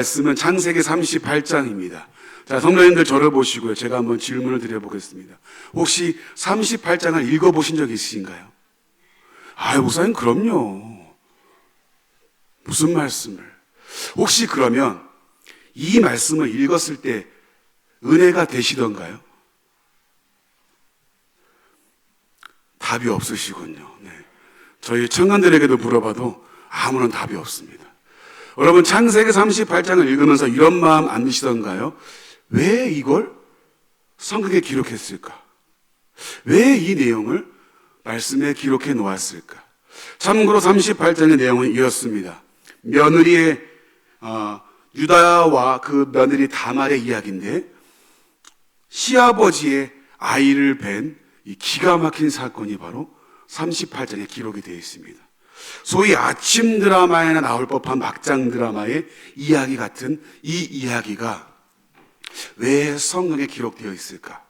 말씀은 창세기 38장입니다. 자, 성도님들 저를 보시고요. 제가 한번 질문을 드려보겠습니다. 혹시 38장을 읽어보신 적 있으신가요? 목사님, 그럼요. 무슨 말씀을? 혹시 그러면 이 말씀을 읽었을 때 은혜가 되시던가요? 답이 없으시군요. 네. 저희 청년들에게도 물어봐도 아무런 답이 없습니다. 여러분, 창세기 38장을 읽으면서 이런 마음 안 드시던가요? 왜 이걸 성경에 기록했을까? 왜 이 내용을 말씀에 기록해 놓았을까? 참고로 38장의 내용은 이렇습니다. 며느리의 유다와 그 며느리 다말의 이야기인데, 시아버지의 아이를 뵌 이 기가 막힌 사건이 바로 38장에 기록이 되어 있습니다. 소위 아침 드라마에나 나올 법한 막장 드라마의 이야기 같은 이 이야기가 왜 성경에 기록되어 있을까?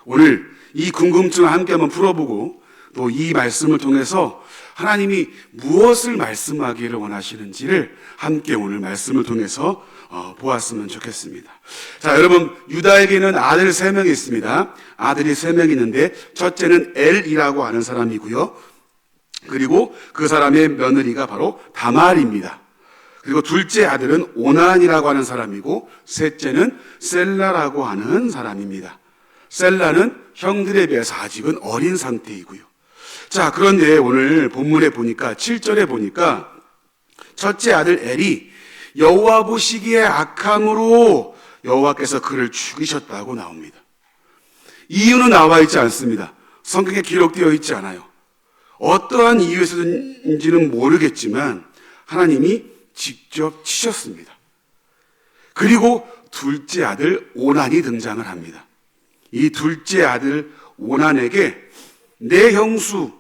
오늘 이 궁금증을 함께 한번 풀어보고 또 이 말씀을 통해서 하나님이 무엇을 말씀하기를 원하시는지를 함께 오늘 말씀을 통해서 보았으면 좋겠습니다. 자, 여러분, 유다에게는 아들 3명이 있습니다. 아들이 3명 있는데 첫째는 엘이라고 하는 사람이고요. 그리고 그 사람의 며느리가 바로 다말입니다. 그리고 둘째 아들은 오난이라고 하는 사람이고 셋째는 셀라라고 하는 사람입니다. 셀라는 형들에 비해서 아직은 어린 상태이고요. 자, 그런데 오늘 본문에 보니까 7절에 보니까 첫째 아들 엘이 여호와 보시기에 악함으로 여호와께서 그를 죽이셨다고 나옵니다. 이유는 나와 있지 않습니다. 성경에 기록되어 있지 않아요. 어떠한 이유에서인지는 모르겠지만 하나님이 직접 치셨습니다. 그리고 둘째 아들 오난이 등장을 합니다. 이 둘째 아들 오난에게 내 형수,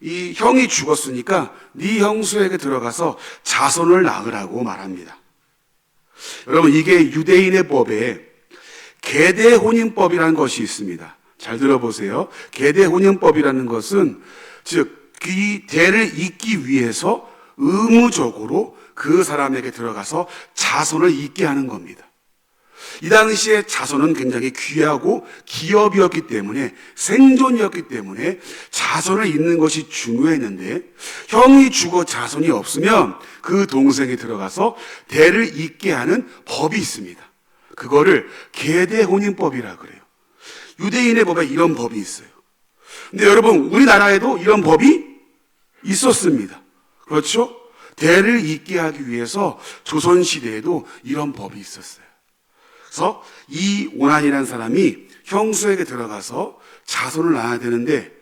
이 형이 죽었으니까 네 형수에게 들어가서 자손을 낳으라고 말합니다. 여러분, 이게 유대인의 법에 계대혼인법이라는 것이 있습니다. 잘 들어보세요. 계대혼인법이라는 것은 즉 이 대를 잇기 위해서 의무적으로 그 사람에게 들어가서 자손을 잇게 하는 겁니다. 이 당시에 자손은 굉장히 귀하고 기업이었기 때문에, 생존이었기 때문에 자손을 잇는 것이 중요했는데, 형이 죽어 자손이 없으면 그 동생이 들어가서 대를 잇게 하는 법이 있습니다. 그거를 계대혼인법이라 그래요. 유대인의 법에 이런 법이 있어요. 근데 여러분, 우리나라에도 이런 법이 있었습니다. 그렇죠? 대를 잇게 하기 위해서 조선시대에도 이런 법이 있었어요. 그래서 이 오난이라는 사람이 형수에게 들어가서 자손을 낳아야 되는데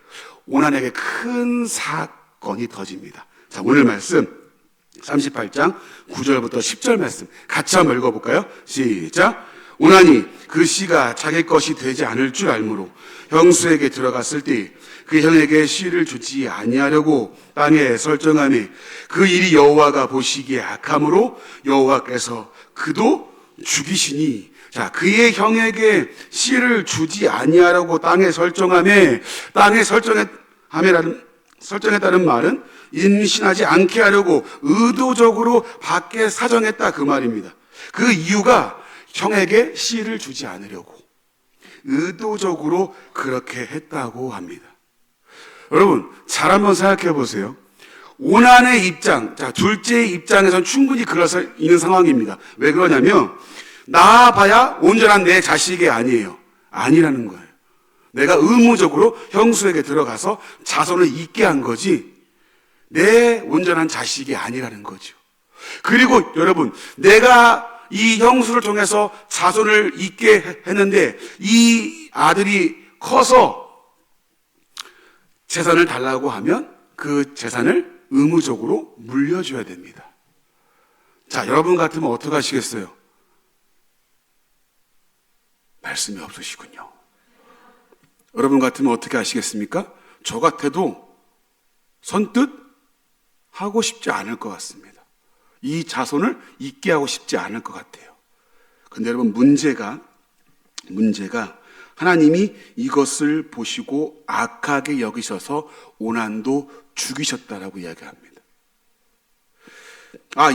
오난에게 큰 사건이 터집니다. 자, 오늘 말씀 38장 9절부터 10절 말씀 같이 한번 읽어볼까요? 시작. 오난이 그 씨가 자기 것이 되지 않을 줄 알므로 형수에게 들어갔을 때 그 형에게 씨를 주지 아니하려고 땅에 설정하매 그 일이 여호와가 보시기에 악함으로 여호와께서 그도 죽이시니. 자, 그의 형에게 씨를 주지 아니하라고 땅에 설정하며, 땅에 설정했다는 말은 임신하지 않게 하려고 의도적으로 밖에 사정했다 그 말입니다. 그 이유가 형에게 씨를 주지 않으려고 의도적으로 그렇게 했다고 합니다. 여러분, 잘 한번 생각해 보세요. 오난의 입장, 자, 둘째의 입장에서는 충분히 그럴 수 있는 상황입니다. 왜 그러냐면 낳아봐야 온전한 내 자식이 아니에요. 아니라는 거예요. 내가 의무적으로 형수에게 들어가서 자손을 잇게 한 거지 내 온전한 자식이 아니라는 거죠. 그리고 여러분, 내가 이 형수를 통해서 자손을 잇게 했는데 이 아들이 커서 재산을 달라고 하면 그 재산을 의무적으로 물려줘야 됩니다. 자, 여러분 같으면 어떻게 하시겠어요? 말씀이 없으시군요. 여러분 같으면 어떻게 하시겠습니까? 저 같아도 선뜻 하고 싶지 않을 것 같습니다. 이 자손을 잇게 하고 싶지 않을 것 같아요. 근데 여러분, 문제가 하나님이 이것을 보시고 악하게 여기셔서 오난도 죽이셨다라고 이야기합니다.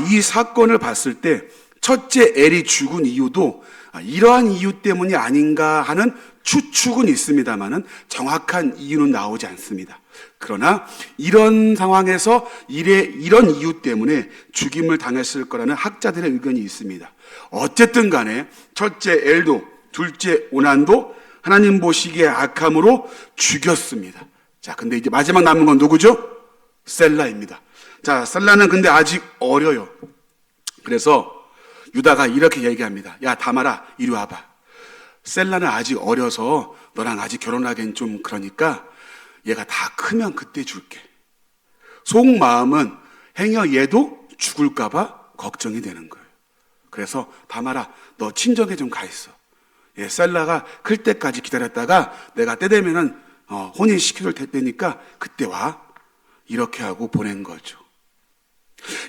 이 사건을 봤을 때 첫째 엘이 죽은 이유도 이러한 이유 때문이 아닌가 하는 추측은 있습니다만은 정확한 이유는 나오지 않습니다. 그러나 이런 상황에서 이런 이유 때문에 죽임을 당했을 거라는 학자들의 의견이 있습니다. 어쨌든 간에 첫째 엘도 둘째 오난도 하나님 보시기에 악함으로 죽였습니다. 자, 근데 이제 마지막 남은 건 누구죠? 셀라입니다. 자, 셀라는 근데 아직 어려요. 그래서 유다가 이렇게 얘기합니다. 야, 다말아, 이리 와봐. 셀라는 아직 어려서 너랑 아직 결혼하기엔 좀 그러니까 얘가 다 크면 그때 줄게. 속마음은 행여 얘도 죽을까봐 걱정이 되는 거예요. 그래서 다말아, 너 친정에 좀 가 있어. 셀라가 클 때까지 기다렸다가 내가 때 되면은 혼인시켜줄 테니까 그때 와. 이렇게 하고 보낸 거죠.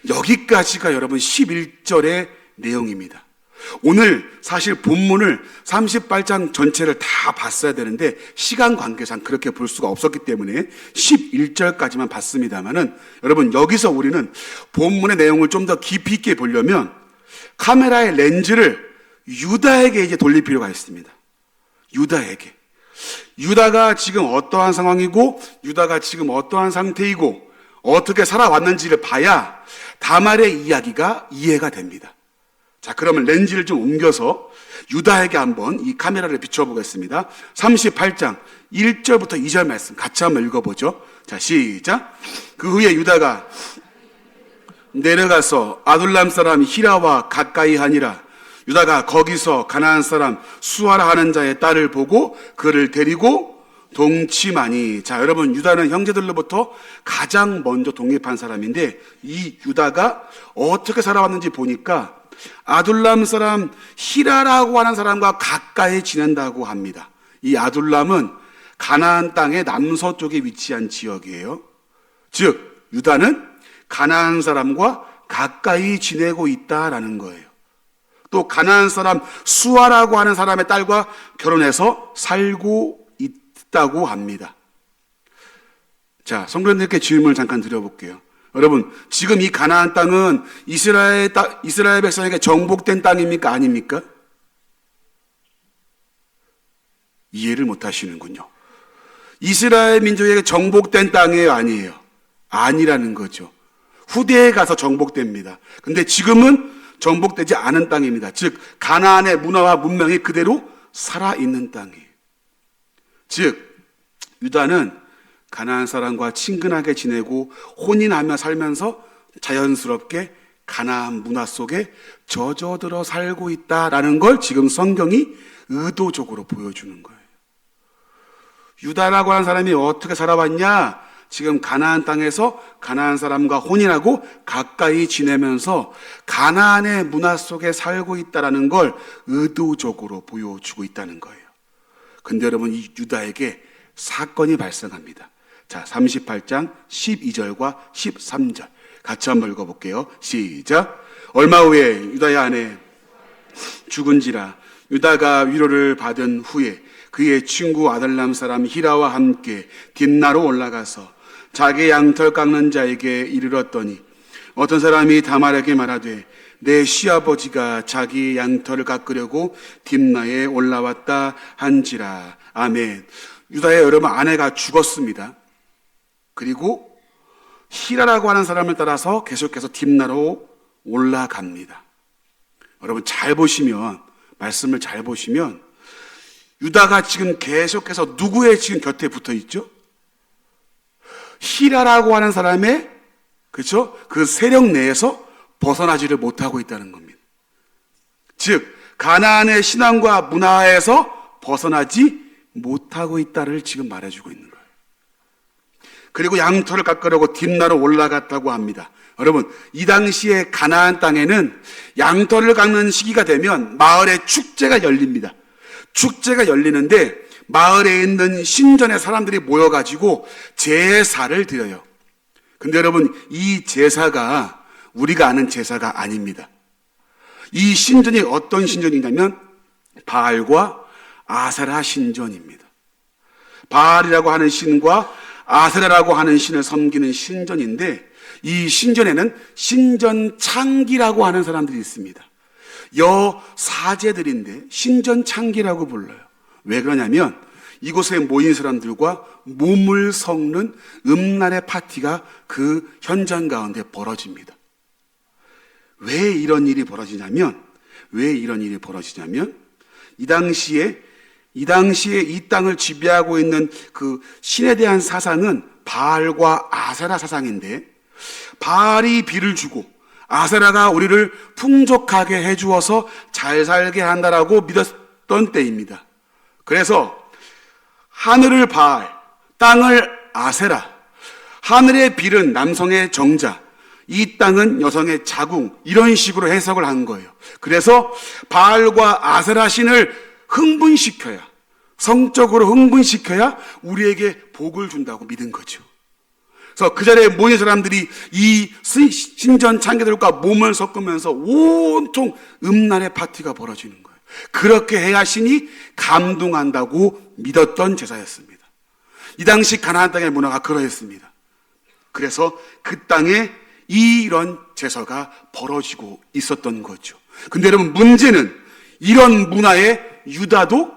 여기까지가 여러분 11절의 내용입니다. 오늘 사실 본문을 38장 전체를 다 봤어야 되는데 시간 관계상 그렇게 볼 수가 없었기 때문에 11절까지만 봤습니다만은 여러분 여기서 우리는 본문의 내용을 좀 더 깊이 있게 보려면 카메라의 렌즈를 유다에게 이제 돌릴 필요가 있습니다. 유다에게. 유다가 지금 어떠한 상황이고 유다가 지금 어떠한 상태이고 어떻게 살아왔는지를 봐야 다말의 이야기가 이해가 됩니다. 자, 그러면 렌즈를 좀 옮겨서 유다에게 한번 이 카메라를 비춰보겠습니다. 38장 1절부터 2절 말씀 같이 한번 읽어보죠. 자, 시작. 그 후에 유다가 내려가서 아둘람 사람 히라와 가까이 하니라. 유다가 거기서 가나안 사람 수아라 하는 자의 딸을 보고 그를 데리고 동침하니. 자, 여러분 유다는 형제들로부터 가장 먼저 독립한 사람인데 이 유다가 어떻게 살아왔는지 보니까 아둘람 사람 히라라고 하는 사람과 가까이 지낸다고 합니다. 이 아둘람은 가나안 땅의 남서쪽에 위치한 지역이에요. 즉 유다는 가나안 사람과 가까이 지내고 있다라는 거예요. 또 가나안 사람 수아라고 하는 사람의 딸과 결혼해서 살고 있다고 합니다. 자, 성도님들께 질문을 잠깐 드려볼게요. 여러분, 지금 이 가나안 땅은 이스라엘 백성에게 정복된 땅입니까? 아닙니까? 이해를 못 하시는군요. 이스라엘 민족에게 정복된 땅이에요? 아니에요? 아니라는 거죠. 후대에 가서 정복됩니다. 근데 지금은 정복되지 않은 땅입니다. 즉 가나안의 문화와 문명이 그대로 살아있는 땅이에요. 즉 유다는 가나안 사람과 친근하게 지내고 혼인하며 살면서 자연스럽게 가나안 문화 속에 젖어들어 살고 있다라는 걸 지금 성경이 의도적으로 보여주는 거예요. 유다라고 하는 사람이 어떻게 살아왔냐? 지금 가나안 땅에서 가나안 사람과 혼인하고 가까이 지내면서 가나안의 문화 속에 살고 있다는 걸 의도적으로 보여주고 있다는 거예요. 근데 여러분 이 유다에게 사건이 발생합니다. 자, 38장 12절과 13절 같이 한번 읽어볼게요. 시작. 얼마 후에 유다의 아내 죽은지라. 유다가 위로를 받은 후에 그의 친구 아들람 사람 히라와 함께 딥나로 올라가서 자기 양털 깎는 자에게 이르렀더니 어떤 사람이 다말에게 말하되 내 시아버지가 자기 양털을 깎으려고 딥나에 올라왔다 한지라. 아멘. 유다의 여러분 아내가 죽었습니다. 그리고 히라라고 하는 사람을 따라서 계속해서 딥나로 올라갑니다. 여러분 잘 보시면 말씀을 잘 보시면 유다가 지금 계속해서 누구의 지금 곁에 붙어 있죠? 히라라고 하는 사람의 그렇죠? 그 세력 내에서 벗어나지를 못하고 있다는 겁니다. 즉 가나안의 신앙과 문화에서 벗어나지 못하고 있다를 지금 말해주고 있는 거예요. 그리고 양털을 깎으려고 딥나로 올라갔다고 합니다. 여러분 이 당시에 가나안 땅에는 양털을 깎는 시기가 되면 마을에 축제가 열립니다. 축제가 열리는데 마을에 있는 신전의 사람들이 모여가지고 제사를 드려요. 근데 여러분 이 제사가 우리가 아는 제사가 아닙니다. 이 신전이 어떤 신전이냐면 바알과 아세라 신전입니다. 바알이라고 하는 신과 아세라라고 하는 신을 섬기는 신전인데 이 신전에는 신전창기라고 하는 사람들이 있습니다. 여사제들인데 신전창기라고 불러요. 왜 그러냐면 이곳에 모인 사람들과 몸을 섞는 음란의 파티가 그 현장 가운데 벌어집니다. 왜 이런 일이 벌어지냐면 이 당시에 이 땅을 지배하고 있는 그 신에 대한 사상은 바알과 아세라 사상인데, 바알이 비를 주고 아세라가 우리를 풍족하게 해주어서 잘 살게 한다라고 믿었던 때입니다. 그래서 하늘을 바알, 땅을 아세라, 하늘의 빌은 남성의 정자, 이 땅은 여성의 자궁, 이런 식으로 해석을 한 거예요. 그래서 바알과 아세라 신을 흥분시켜야, 성적으로 흥분시켜야 우리에게 복을 준다고 믿은 거죠. 그래서 그 자리에 모인 사람들이 이 신전 창기들과 몸을 섞으면서 온통 음란의 파티가 벌어지는 거예요. 그렇게 해야 신이 감동한다고 믿었던 제사였습니다. 이 당시 가나안 땅의 문화가 그러했습니다. 그래서 그 땅에 이런 제사가 벌어지고 있었던 거죠. 근데 여러분, 문제는 이런 문화에 유다도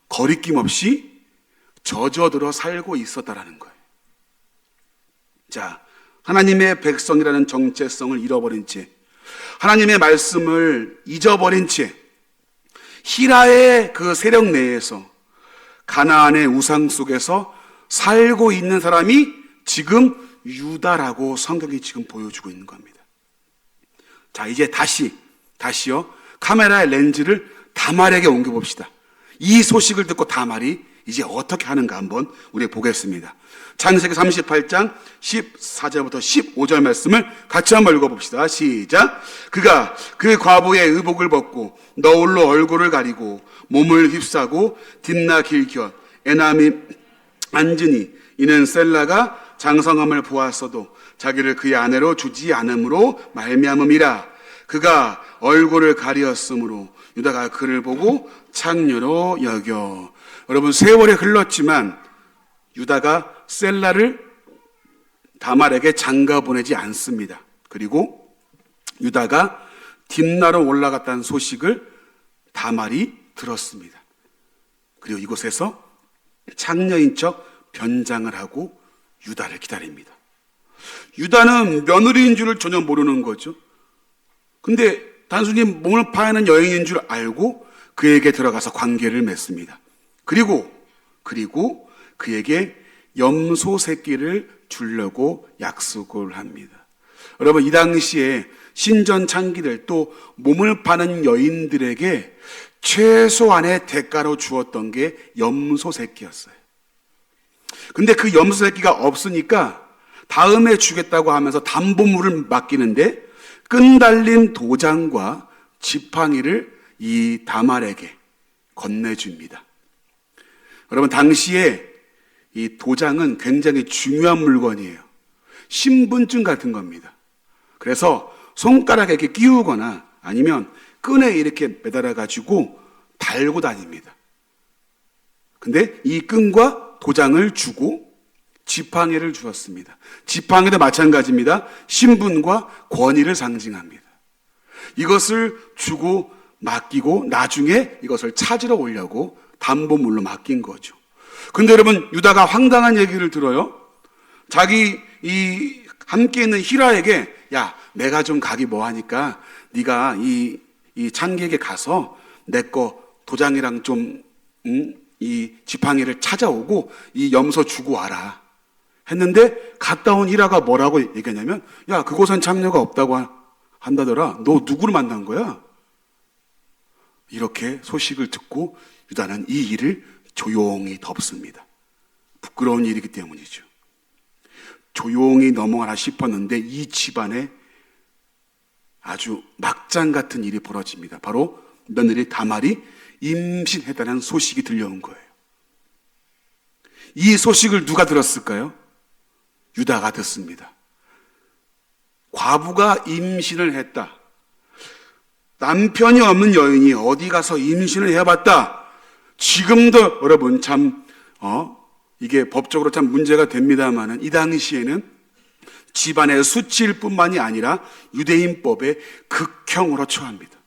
거리낌 없이 젖어들어 살고 있었다라는 거예요. 자, 하나님의 백성이라는 정체성을 잃어버린 채, 하나님의 말씀을 잊어버린 채 히라의 그 세력 내에서 가나안의 우상 속에서 살고 있는 사람이 지금 유다라고 성경이 지금 보여주고 있는 겁니다. 자, 이제 다시요 카메라의 렌즈를 다말에게 옮겨봅시다. 이 소식을 듣고 다말이 이제 어떻게 하는가 한번 우리 보겠습니다. 창세기 38장 14절부터 15절 말씀을 같이 한번 읽어봅시다. 시작. 그가 그 과부의 의복을 벗고 너울로 얼굴을 가리고 몸을 휩싸고 딥나 길곁 에남이 앉으니, 이는 셀라가 장성함을 보았어도 자기를 그의 아내로 주지 않음으로 말미암음이라. 그가 얼굴을 가리었으므로 유다가 그를 보고 창녀로 여겨. 여러분, 세월이 흘렀지만 유다가 셀라를 다말에게 장가 보내지 않습니다. 그리고 유다가 딥나로 올라갔다는 소식을 다말이 들었습니다. 그리고 이곳에서 창녀인 척 변장을 하고 유다를 기다립니다. 유다는 며느리인 줄을 전혀 모르는 거죠. 근데 단순히 몸을 파는 여인인 줄 알고 그에게 들어가서 관계를 맺습니다. 그리고 그에게 염소 새끼를 주려고 약속을 합니다. 여러분, 이 당시에 신전 창기들, 또 몸을 파는 여인들에게 최소한의 대가로 주었던 게 염소 새끼였어요. 근데 그 염소 새끼가 없으니까 다음에 주겠다고 하면서 담보물을 맡기는데 끈달린 도장과 지팡이를 이 다말에게 건네줍니다. 여러분, 당시에 이 도장은 굉장히 중요한 물건이에요. 신분증 같은 겁니다. 그래서 손가락에 이렇게 끼우거나 아니면 끈에 이렇게 매달아 가지고 달고 다닙니다. 근데 이 끈과 도장을 주고 지팡이를 주었습니다. 지팡이도 마찬가지입니다. 신분과 권위를 상징합니다. 이것을 주고 맡기고 나중에 이것을 찾으러 오려고 담보물로 맡긴 거죠. 근데 여러분, 유다가 황당한 얘기를 들어요. 자기 이 함께 있는 히라에게, 야, 내가 좀 가기 뭐하니까 네가 이 창기에게 가서 내 거 도장이랑 좀 이 지팡이를 찾아오고 이 염소 주고 와라 했는데, 갔다 온 히라가 뭐라고 얘기하냐면, 야, 그곳엔 창녀가 없다고 한다더라. 너 누구를 만난 거야? 이렇게 소식을 듣고 유다는 이 일을 조용히 덮습니다. 부끄러운 일이기 때문이죠. 조용히 넘어가나 싶었는데 이 집안에 아주 막장 같은 일이 벌어집니다. 바로 며느리 다말이 임신했다는 소식이 들려온 거예요. 이 소식을 누가 들었을까요? 유다가 듣습니다. 과부가 임신을 했다. 남편이 없는 여인이 어디 가서 임신을 해봤다. 지금도 여러분 참 이게 법적으로 참 문제가 됩니다만은, 이 당시에는 집안의 수치일 뿐만이 아니라 유대인법의 극형으로 처합니다.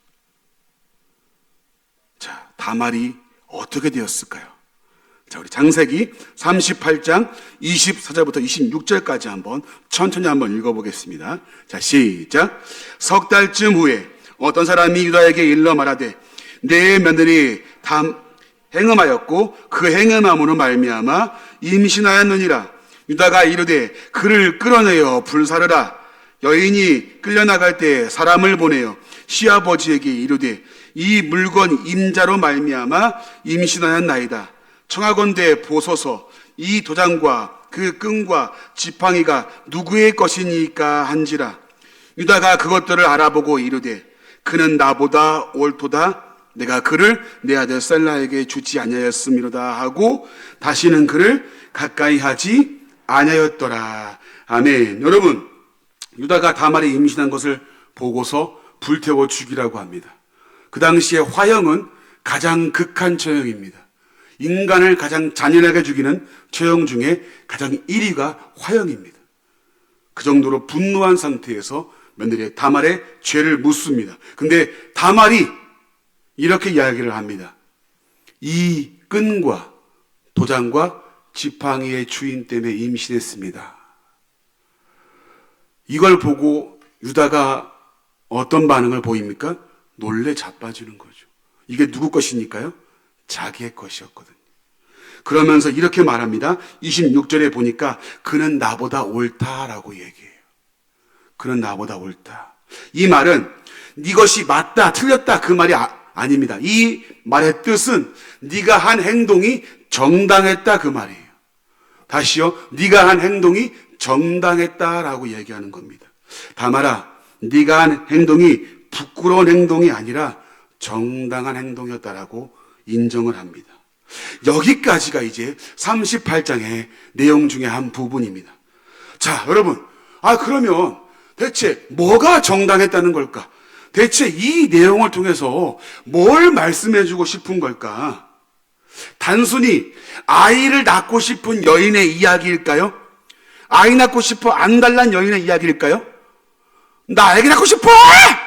자, 다말이 어떻게 되었을까요? 자, 우리 창세기 38장 24절부터 26절까지 한번 천천히 한번 읽어보겠습니다. 자, 시작. 석 달쯤 후에 어떤 사람이 유다에게 일러 말하되 내 며느리 행음하였고 그 행음함으로 말미암아 임신하였느니라. 유다가 이르되 그를 끌어내어 불사르라. 여인이 끌려나갈 때 사람을 보내어 시아버지에게 이르되 이 물건 임자로 말미암아 임신하였나이다. 청하건대 보소서. 이 도장과 그 끈과 지팡이가 누구의 것이니까 한지라. 유다가 그것들을 알아보고 이르되 그는 나보다 옳도다. 내가 그를 내 아들 셀라에게 주지 아니하였음이로다 하고 다시는 그를 가까이 하지 아니하였더라. 아멘. 여러분, 유다가 다말이 임신한 것을 보고서 불태워 죽이라고 합니다. 그 당시에 화형은 가장 극한 처형입니다. 인간을 가장 잔인하게 죽이는 처형 중에 가장 1위가 화형입니다. 그 정도로 분노한 상태에서 며느리 다말의 죄를 묻습니다. 근데 다말이 이렇게 이야기를 합니다. 이 끈과 도장과 지팡이의 주인 때문에 임신했습니다. 이걸 보고 유다가 어떤 반응을 보입니까? 놀래 자빠지는 거죠. 이게 누구 것이니까요? 자기의 것이었거든요. 그러면서 이렇게 말합니다. 26절에 보니까 그는 나보다 옳다라고 얘기해요. 그는 나보다 옳다. 이 말은 네 것이 맞다, 틀렸다 그 말이 아닙니다. 이 말의 뜻은 네가 한 행동이 정당했다 그 말이에요. 다시요. 네가 한 행동이 정당했다라고 얘기하는 겁니다. 다말아, 네가 한 행동이 부끄러운 행동이 아니라 정당한 행동이었다라고 인정을 합니다. 여기까지가 이제 38장의 내용 중에 한 부분입니다. 자, 여러분, 그러면 대체 뭐가 정당했다는 걸까? 대체 이 내용을 통해서 뭘 말씀해주고 싶은 걸까? 단순히 아이를 낳고 싶은 여인의 이야기일까요? 아이 낳고 싶어 안달난 여인의 이야기일까요? 나 애기 낳고 싶어!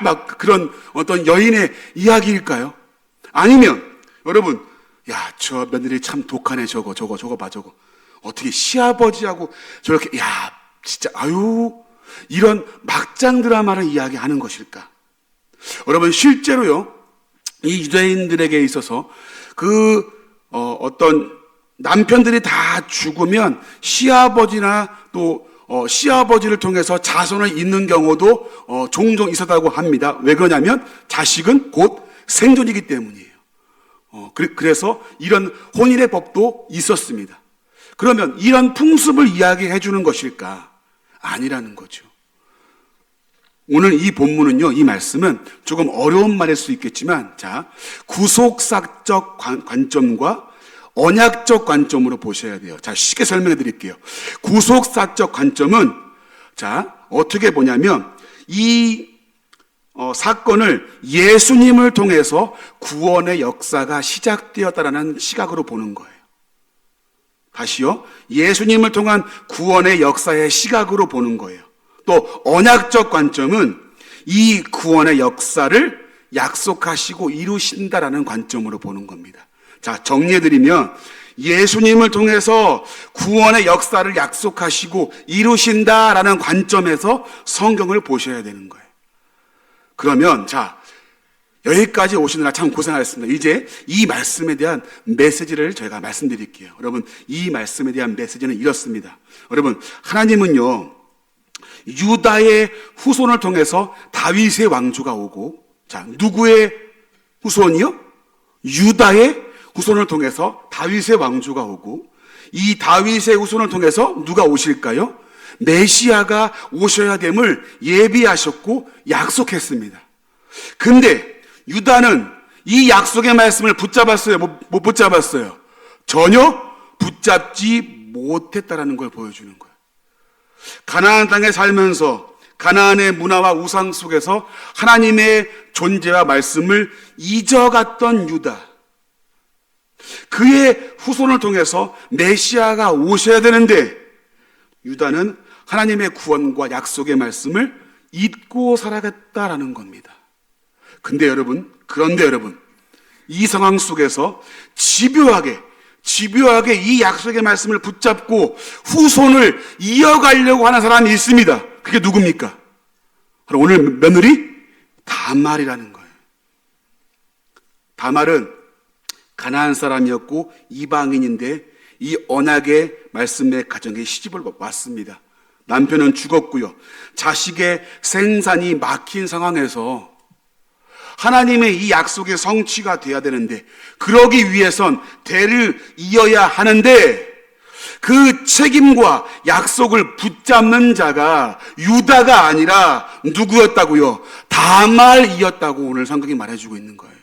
막 그런 어떤 여인의 이야기일까요? 아니면 여러분, 야, 저 며느리 참 독하네. 저거 봐. 어떻게 시아버지하고 저렇게, 야, 진짜 이런 막장 드라마를 이야기하는 것일까? 여러분, 실제로요, 이 유대인들에게 있어서 어떤 남편들이 다 죽으면 시아버지나 또 시아버지를 통해서 자손을 잇는 경우도 종종 있었다고 합니다. 왜 그러냐면 자식은 곧 생존이기 때문이에요. 그래서 이런 혼인의 법도 있었습니다. 그러면 이런 풍습을 이야기해 주는 것일까? 아니라는 거죠. 오늘 이 본문은요, 이 말씀은 조금 어려운 말일 수 있겠지만, 자, 구속사적 관점과 언약적 관점으로 보셔야 돼요. 자, 쉽게 설명해 드릴게요. 구속사적 관점은, 자, 어떻게 보냐면, 이 사건을 예수님을 통해서 구원의 역사가 시작되었다라는 시각으로 보는 거예요. 다시요. 예수님을 통한 구원의 역사의 시각으로 보는 거예요. 또 언약적 관점은 이 구원의 역사를 약속하시고 이루신다라는 관점으로 보는 겁니다. 자, 정리해드리면 예수님을 통해서 구원의 역사를 약속하시고 이루신다라는 관점에서 성경을 보셔야 되는 거예요. 그러면 자, 여기까지 오시느라 참 고생하셨습니다. 이제 이 말씀에 대한 메시지를 저희가 말씀드릴게요. 여러분, 이 말씀에 대한 메시지는 이렇습니다. 여러분, 하나님은요, 유다의 후손을 통해서 다윗의 왕조가 오고, 자, 누구의 후손이요? 유다의 후손을 통해서 다윗의 왕조가 오고, 이 다윗의 후손을 통해서 누가 오실까요? 메시아가 오셔야 됨을 예비하셨고 약속했습니다. 근데 유다는 이 약속의 말씀을 붙잡았어요? 못 붙잡았어요? 전혀 붙잡지 못했다라는 걸 보여주는 거예요. 가나안 땅에 살면서 가나안의 문화와 우상 속에서 하나님의 존재와 말씀을 잊어갔던 유다, 그의 후손을 통해서 메시아가 오셔야 되는데 유다는 하나님의 구원과 약속의 말씀을 잊고 살아갔다라는 겁니다. 그런데 여러분, 이 상황 속에서 집요하게 이 약속의 말씀을 붙잡고 후손을 이어가려고 하는 사람이 있습니다. 그게 누굽니까? 바로 오늘 며느리 다말이라는 거예요. 다말은 가나안 사람이었고 이방인인데 이 언약의 말씀의 가정에 시집을 왔습니다. 남편은 죽었고요. 자식의 생산이 막힌 상황에서 하나님의 이 약속의 성취가 돼야 되는데, 그러기 위해선 대를 이어야 하는데, 그 책임과 약속을 붙잡는 자가 유다가 아니라 누구였다고요? 다말이었다고 오늘 성경이 말해주고 있는 거예요.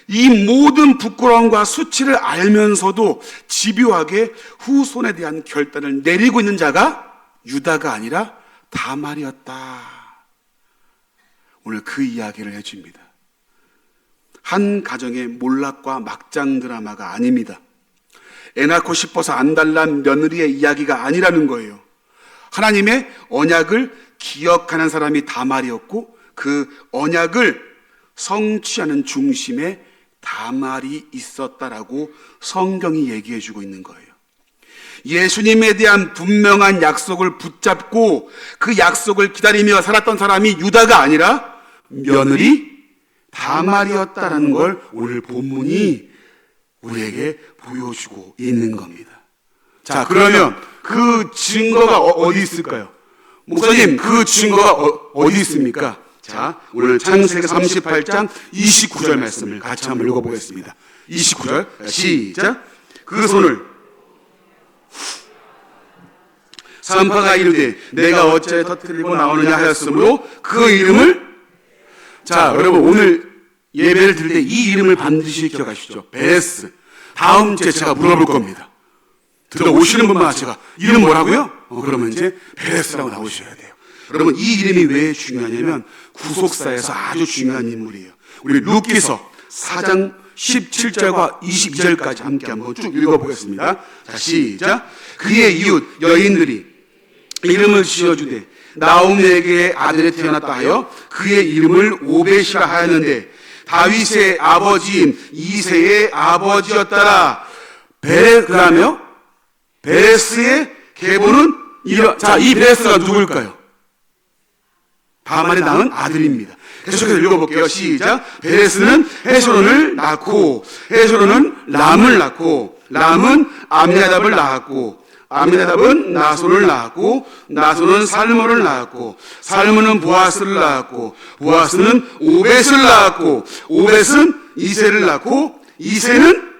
이 모든 부끄러움과 수치를 알면서도 집요하게 후손에 대한 결단을 내리고 있는 자가 유다가 아니라 다말이었다. 오늘 그 이야기를 해줍니다. 한 가정의 몰락과 막장 드라마가 아닙니다. 애 낳고 싶어서 안달난 며느리의 이야기가 아니라는 거예요. 하나님의 언약을 기억하는 사람이 다말이었고, 그 언약을 성취하는 중심에 다말이 있었다라고 성경이 얘기해 주고 있는 거예요. 예수님에 대한 분명한 약속을 붙잡고 그 약속을 기다리며 살았던 사람이 유다가 아니라 며느리 다말이었다라는 걸 오늘 본문이 우리에게 보여주고 있는 겁니다. 자, 그러면 그 증거가 어디 있을까요? 목사님, 그 증거가 어디 있습니까? 자, 오늘 창세기 38장 29절 말씀을 같이 한번 읽어보겠습니다. 29절 시작. 그 손을 산파가 이르되 내가 어찌하여 터뜨리고 나오느냐 하였으므로 그 이름을, 자, 여러분 오늘 예배를 드릴 때 이 이름을 반드시 기억하시죠. 베레스. 다음 주에 제가 물어볼 겁니다. 들어오시는 분마다 제가 이름 뭐라고요? 그러면 이제 베레스라고 나오셔야 돼요. 여러분, 이 이름이 왜 중요하냐면 구속사에서 아주 중요한 인물이에요. 우리 룻기서 4장 17절과 22절까지 함께 한번 쭉 읽어보겠습니다. 자, 시작. 그의 이웃 여인들이 이름을 지어주되 나오미에게 아들이 태어났다 하여 그의 이름을 오벳이라 하였는데 다윗의 아버지인 이새의 아버지였더라. 그러며 베레스의 계보는 자, 이 베레스가 누굴까요? 다말이 낳은 아들입니다. 계속해서 읽어볼게요. 시작. 베레스는 헤스론을 낳고 헤스론은 람을 낳고 람은 암미나답을 낳았고 암미나답은 나손을 낳았고 나손은 살몬을 낳았고 살몬은 보아스를 낳았고 보아스는 오벳을 낳았고 오벳은 이새를 낳고 이새는,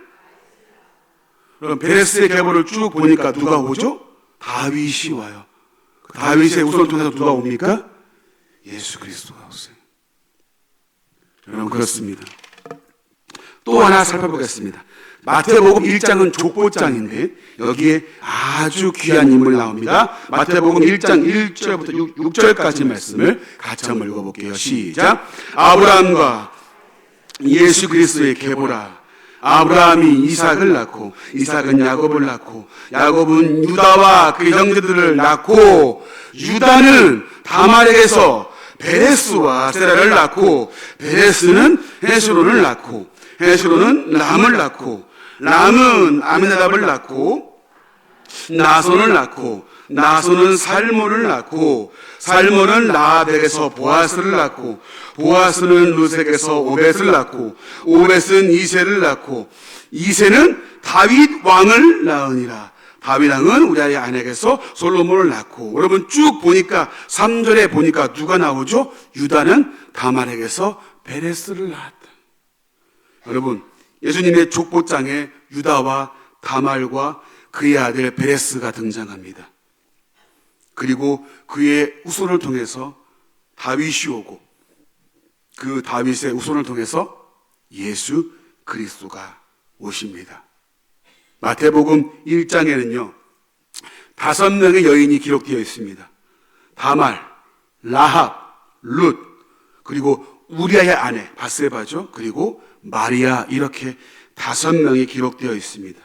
그럼 베레스의 계보를 쭉 보니까 누가 오죠? 다윗이 와요. 다윗의 후손을 통해서 누가 옵니까? 예수 그리스도가 오세요. 여러분, 그렇습니다. 또 하나 살펴보겠습니다. 마태복음 1장은 족보장인데 여기에 아주 귀한 인물이 나옵니다. 마태복음 1장 1절부터 6절까지 말씀을 같이 한번 읽어볼게요. 시작. 아브라함과 예수 그리스도의 계보라. 아브라함이 이삭을 낳고 이삭은 야곱을 낳고 야곱은 유다와 그 형제들을 낳고 유다는 다말에게서 베레스와 세라를 낳고 베레스는 헤스론을 낳고 헤스론은 람을 낳고 람은 아미나답을 낳고 나손을 낳고 나손은 살몬을 낳고 살몬은 라합에게서 보아스를 낳고 보아스는 루색에서 오벳을 낳고 오벳은 이새를 낳고 이새는 다윗 왕을 낳으니라. 다윗 왕은 우리아의 아내에게서 솔로몬을 낳고, 여러분 쭉 보니까 3절에 보니까 누가 나오죠? 유다는 다말에게서 베레스를 낳았다. 여러분, 예수님의 족보장에 유다와 다말과 그의 아들 베레스가 등장합니다. 그리고 그의 후손을 통해서 다윗이 오고 그 다윗의 후손을 통해서 예수 그리스도가 오십니다. 마태복음 1장에는요 5명의 여인이 기록되어 있습니다. 다말, 라합, 룻, 그리고 우리아의 아내 바세바죠. 그리고 마리아, 이렇게 5명이 기록되어 있습니다.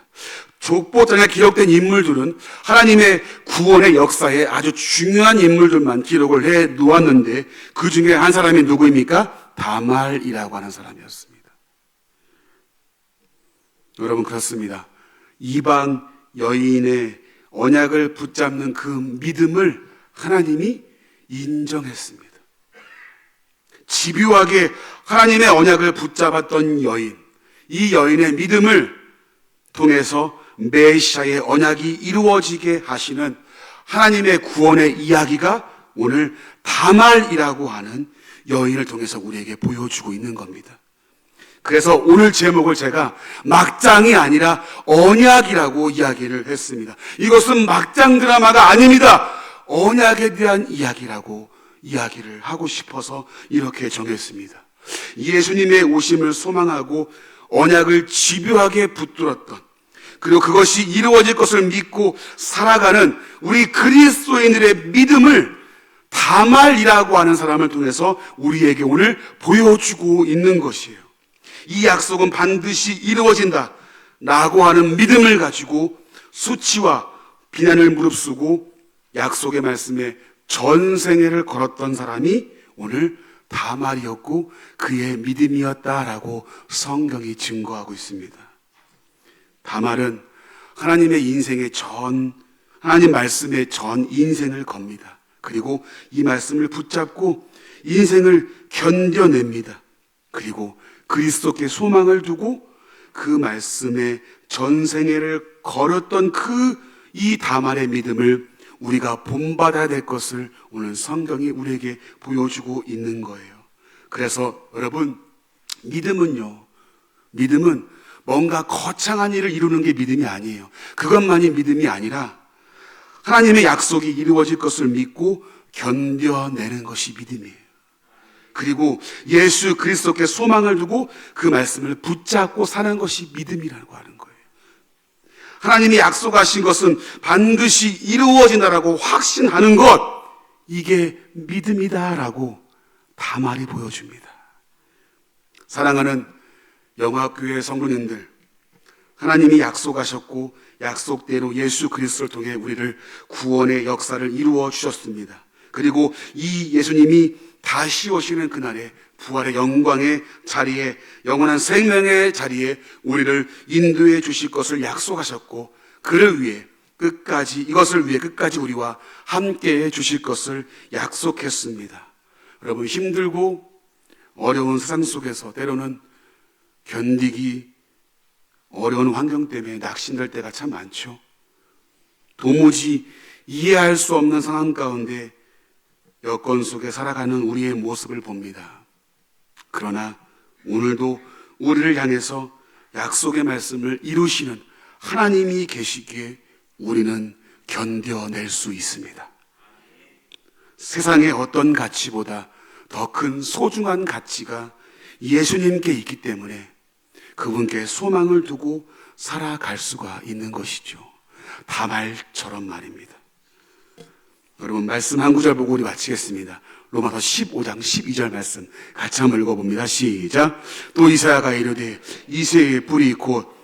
족보장에 기록된 인물들은 하나님의 구원의 역사에 아주 중요한 인물들만 기록을 해 놓았는데 그 중에 한 사람이 누구입니까? 다말이라고 하는 사람이었습니다. 여러분, 그렇습니다. 이방 여인의 언약을 붙잡는 그 믿음을 하나님이 인정했습니다. 집요하게 하나님의 언약을 붙잡았던 여인, 이 여인의 믿음을 통해서 메시아의 언약이 이루어지게 하시는 하나님의 구원의 이야기가 오늘 다말이라고 하는 여인을 통해서 우리에게 보여주고 있는 겁니다. 그래서 오늘 제목을 제가 막장이 아니라 언약이라고 이야기를 했습니다. 이것은 막장 드라마가 아닙니다. 언약에 대한 이야기라고 이야기를 하고 싶어서 이렇게 정했습니다. 예수님의 오심을 소망하고 언약을 집요하게 붙들었던, 그리고 그것이 이루어질 것을 믿고 살아가는 우리 그리스도인들의 믿음을 다말이라고 하는 사람을 통해서 우리에게 오늘 보여주고 있는 것이에요. 이 약속은 반드시 이루어진다 라고 하는 믿음을 가지고 수치와 비난을 무릅쓰고 약속의 말씀에 전생애를 걸었던 사람이 오늘 다말이었고 그의 믿음이었다라고 성경이 증거하고 있습니다. 다말은 하나님의 인생의 하나님 말씀의 전 인생을 겁니다. 그리고 이 말씀을 붙잡고 인생을 견뎌냅니다. 그리고 그리스도께 소망을 두고 그 말씀에 전생애를 걸었던 이 다말의 믿음을 우리가 본받아야 될 것을 오늘 성경이 우리에게 보여주고 있는 거예요. 그래서 여러분, 믿음은 뭔가 거창한 일을 이루는 게 믿음이 아니에요. 그것만이 믿음이 아니라 하나님의 약속이 이루어질 것을 믿고 견뎌내는 것이 믿음이에요. 그리고 예수 그리스도께 소망을 두고 그 말씀을 붙잡고 사는 것이 믿음이라고 하는 거예요. 하나님이 약속하신 것은 반드시 이루어진다라고 확신하는 것, 이게 믿음이다라고 다말이 보여줍니다. 사랑하는 영화교회 성도님들, 하나님이 약속하셨고 약속대로 예수 그리스도를 통해 우리를 구원의 역사를 이루어 주셨습니다. 그리고 이 예수님이 다시 오시는 그날에 부활의 영광의 자리에, 영원한 생명의 자리에 우리를 인도해 주실 것을 약속하셨고, 이것을 위해 끝까지 우리와 함께 해 주실 것을 약속했습니다. 여러분, 힘들고 어려운 세상 속에서 때로는 견디기 어려운 환경 때문에 낙심될 때가 참 많죠. 도무지 이해할 수 없는 상황 가운데 여건 속에 살아가는 우리의 모습을 봅니다. 그러나 오늘도 우리를 향해서 약속의 말씀을 이루시는 하나님이 계시기에 우리는 견뎌낼 수 있습니다. 세상의 어떤 가치보다 더 큰 소중한 가치가 예수님께 있기 때문에 그분께 소망을 두고 살아갈 수가 있는 것이죠. 다말처럼 말입니다. 여러분, 말씀 한 구절 보고 우리 마치겠습니다. 로마서 15장 12절 말씀 같이 한번 읽어봅니다. 시작. 또 이사야가 이르되 이새의 뿌리 곧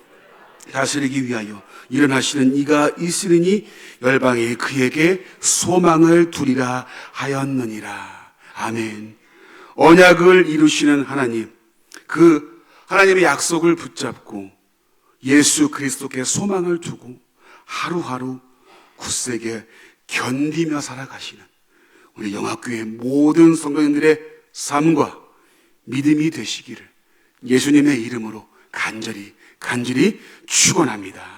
다스리기 위하여 일어나시는 이가 있으리니 열방이 그에게 소망을 두리라 하였느니라. 아멘. 언약을 이루시는 하나님, 그 하나님의 약속을 붙잡고 예수 그리스도께 소망을 두고 하루하루 굳세게 견디며 살아가시는 우리 영화교회 모든 성도님들의 삶과 믿음이 되시기를 예수님의 이름으로 간절히 축원합니다.